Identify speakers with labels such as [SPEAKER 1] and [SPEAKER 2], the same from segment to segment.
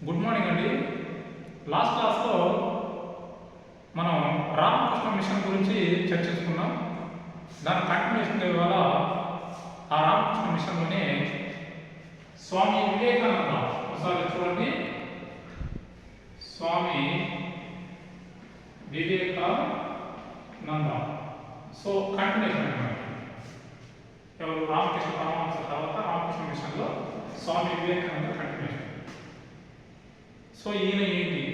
[SPEAKER 1] Good morning అండి. Last క్లాస్లో మనం రామకృష్ణ మిషన్ గురించి చర్చించుకున్నాం. దాని కంటిన్యూషన్ ఇవాళ ఆ రామకృష్ణ మిషన్లోనే స్వామి వివేకానంద, ఒకసారి చూడండి, స్వామి వివేకానంద. సో కంటిన్యూషన్ అనమాట. ఎవరు? రామకృష్ణ పరమహంస తర్వాత రామకృష్ణ మిషన్లో స్వామి వివేకానంద కంటిన్యూషన్. సో ఈయన ఏంటి?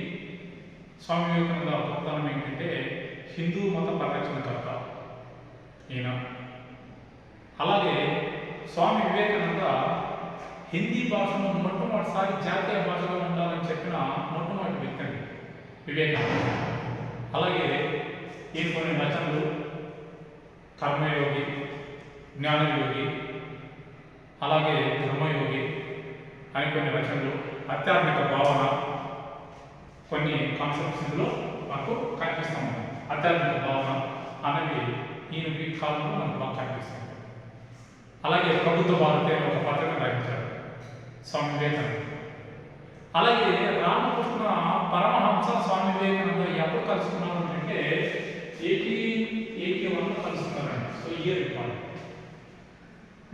[SPEAKER 1] స్వామి వివేకానంద గొప్పతనం ఏంటంటే హిందూ మత పరిరక్షణకర్త ఈయన. అలాగే స్వామి వివేకానంద హిందీ భాషను మొట్టమొదటిసారి జాతీయ భాషగా ఉండాలని చెప్పిన మొట్టమొదటి వ్యక్తి అండి వివేకానంద. అలాగే ఈయన కొన్ని రచనలు కర్మయోగి, జ్ఞానయోగి, అలాగే ధర్మయోగి అని కొన్ని రచనలు, ఆధ్యాత్మిక భావన, కొన్ని కాన్సెప్ట్స్ ఇందులో మనకు కనిపిస్తూ ఉన్నాయి. ఆధ్యాత్మిక భావన అనేవి ఈయనకి కాలంలో మనకు బాగా కనిపిస్తుంది. అలాగే ప్రభుత్వ భారతే ఒక పత్రిక రాయించారు స్వామి వివేకానంద. అలాగే రామకృష్ణ పరమహంస స్వామి వివేకానంద ఎప్పుడు కలుసుకున్నారు అంటే 1881 కలుసుకున్నారండి. సో ఇయర్ ఇవ్వాలి.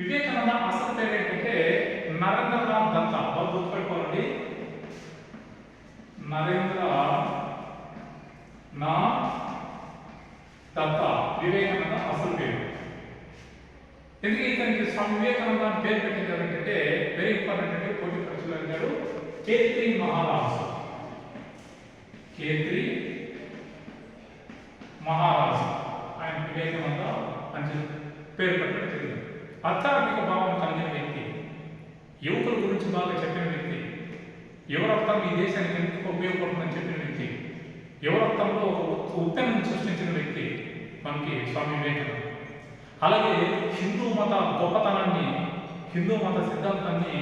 [SPEAKER 1] వివేకానంద అసలు పేరు ఏంటంటే నరేంద్రనాథ్ దత్తా. బాగా గుర్తుపెట్టుకోవాలండి, నరేంద్రనాథ్ దత్తా వివేకానంద అసలు పేరు. ఎందుకు ఇతనికి స్వామి వివేకానంద అని పేరు పెట్టింది ఏంటంటే వెరీ ఇంపార్టెంట్ అంటే పోటీ పరీక్షలు అడిగారు. కేత్రి మహారాజు, కేత్రి మహారాజు ఆయన వివేకానంద అని పేరు పెట్టడం జరిగింది. ఆధ్యాత్మిక భావం కలిగిన వ్యక్తి, యువకుల గురించి బాగా చెప్పిన వ్యక్తి, యువరక్తం ఈ దేశానికి ఎందుకు ఉపయోగపడుతుందని చెప్పిన వ్యక్తి, యువరక్తంలో ఒక ఉత్తేజం సృష్టించిన వ్యక్తి మనకి స్వామి వివేకానంద. అలాగే హిందూ మత గొప్పతనాన్ని, హిందూ మత సిద్ధాంతాన్ని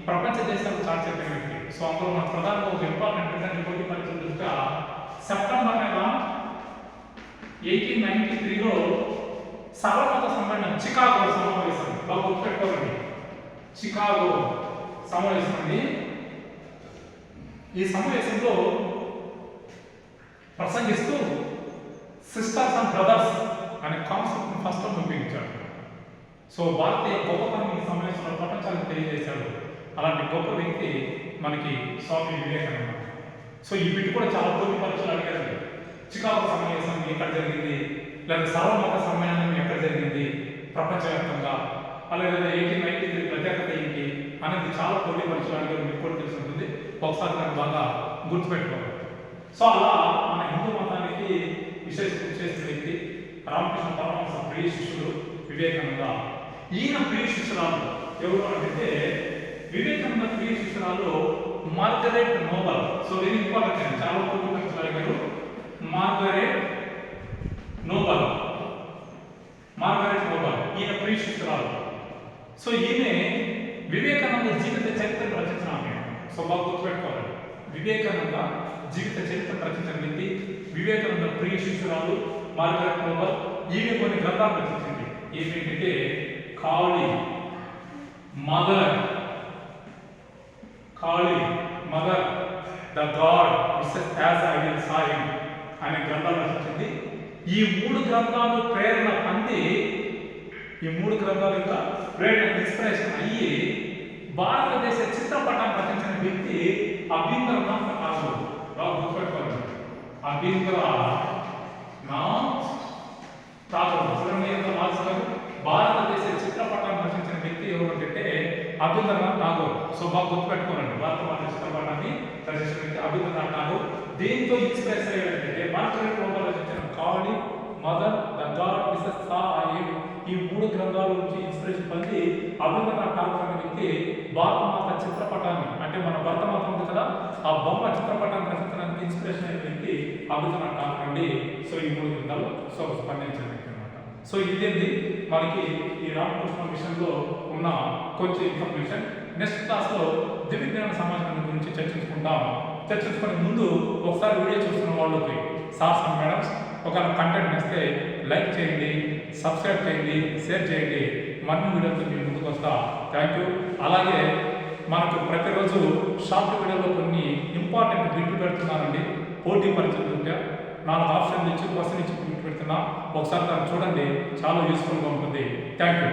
[SPEAKER 1] ప్రపంచ దేశాలకు చాటి చెప్పిన వ్యక్తి. సో అందులో మన ప్రధానంగా ఒక ఇంపార్టెంట్ ఏంటంటే పోటీ పరీక్షల దృష్ట్యా సెప్టెంబర్ నెల 1893లో సర్వమత సమ్మేళనం చికాగో సమావేశం, బాగా గుర్తుపెట్టుకోవాలండి, చికాగో సమావేశం అండి. ఈ సమావేశంలో ప్రసంగిస్తూ సిస్టర్స్ అండ్ బ్రదర్స్ అనే కాన్సెప్ట్ని ఫస్ట్ ఉపయోగించాడు. సో భారతీయ గొప్పతనం ఈ సమావేశంలో ప్రపంచానికి తెలియజేశాడు. అలాంటి గొప్ప వ్యక్తి మనకి స్వామి వివేకానంద. సో ఈ బిట్ కూడా చాలా పోటీ పరీక్షలు అడిగారు. చికాగో సమావేశం ఎక్కడ జరిగింది, లేదా సర్వమత సమ్మేళనం ఎక్కడ జరిగింది ప్రపంచవ్యాప్తంగా, అలాగే 1893 ప్రత్యేకత ఏంటి అనేది చాలా పోటీ పరీక్షలు అడిగారు. మీకు కూడా తెలిసి ఉంటుంది, ఒకసారి దాన్ని బాగా గుర్తుపెట్టుకోవాలి. సో అలా మన హిందూ మతానికి విశేష చేసిన వ్యక్తి రామకృష్ణ పరమహంస ప్రియ శిష్యుడు వివేకానంద. ఈయన ప్రియ శిష్యురాలు ఎవరు అంటే వివేకానంద ప్రియ శిష్యురాలు Margaret Noble. So very important, చాలా పోటీ పరీక్షలు అడిగారు. మార్గరెట్ నోబెల్, మార్గరెట్ నోబెల్ ఈయన ప్రియ శిష్యురాలు. సో ఈమె వివేకానంద జీవిత చరిత్రను రచించిన ఆమె. సో బాగా గుర్తుపెట్టుకోవాలి, వివేకానంద జీవిత చరిత్రను రచించిన వ్యక్తి వివేకానంద ప్రియ శిష్యురాలు మార్గరెట్ నోబెల్. ఈమె కొన్ని గ్రంథాలు రచించింది. ఏమిటంటే Kali mother, Kali mother, the god misses as I will saw him అనే గ్రంథాలు రచించింది. ఈ 3 గ్రంథాలు ప్రేరణ పొంది, ఈ 3 గ్రంథాలు యొక్క ప్రేరణ ఇన్స్పిరేషన్ అయ్యి భారతదేశ చిత్రపటాన్ని రచించిన వ్యక్తి అభింద్రనాథ్ ఠాగూర్. బాగా గుర్తుపెట్టుకోవాలి, అభింద్రనాథ్ ఠాగూర్. భారతదేశ చిత్రపటాన్ని రచించిన వ్యక్తి ఎవరంటే అభింద్రనాథ్ ఠాగూర్. సో బాగా గుర్తుపెట్టుకోనండి, భారతదేశ చిత్రపటాన్ని రచించిన వ్యక్తి అభింద్రనాథ్ ఠాగూర్. దీంతో ఇన్స్పిరేషన్ అయ్యాడంటే మార్గరెట్ నోబెల్ రచించిన Kali mother, the god misses saw him, ఈ 3 గ్రంథాల నుంచి ఇన్స్పిరేషన్ పొంది అభింద్రనాథ్ ఠాగూర్ అనే వ్యక్తి భారతమాత చిత్రపటాన్ని, అంటే మన భరతమాత ఉంది కదా, ఆ బొమ్మ చిత్రపటాన్ని రచించడానికి ఇన్స్పిరేషన్ అయిన వ్యక్తి అభింద్రనాథ్ ఠాగూర్ అండి. సో ఈ 3 గ్రంథాలు సో స్పందించిన వ్యక్తి అనమాట. సో ఇదేంటి మనకి ఈ రామకృష్ణ మిషన్లో ఉన్న కొంచెం ఇన్ఫర్మేషన్. నెక్స్ట్ క్లాస్లో దివ్య జ్ఞాన సమాజం గురించి చర్చించుకుంటాం. చర్చించుకునే ముందు ఒకసారి వీడియో చూస్తున్న వాళ్ళకి సార్స్ అండ్ మేడమ్స్ ఒకవేళ కంటెంట్ నచ్చితే లైక్ చేయండి, సబ్స్క్రైబ్ చేయండి, షేర్ చేయండి. మరిన్ని వీడియోతో మేము ముందుకు వస్తా. Thank you. అలాగే మనకు ప్రతిరోజు షార్ట్ వీడియోలో కొన్ని ఇంపార్టెంట్ బిట్లు పెడుతున్నానండి. పోటీ పరీక్షలు ఉంటే 4 ఆప్షన్లు ఇచ్చి క్వశ్చన్ ఇచ్చి బిట్లు పెడుతున్నా. ఒకసారి దాన్ని చూడండి, చాలా యూస్ఫుల్గా ఉంటుంది. Thank you.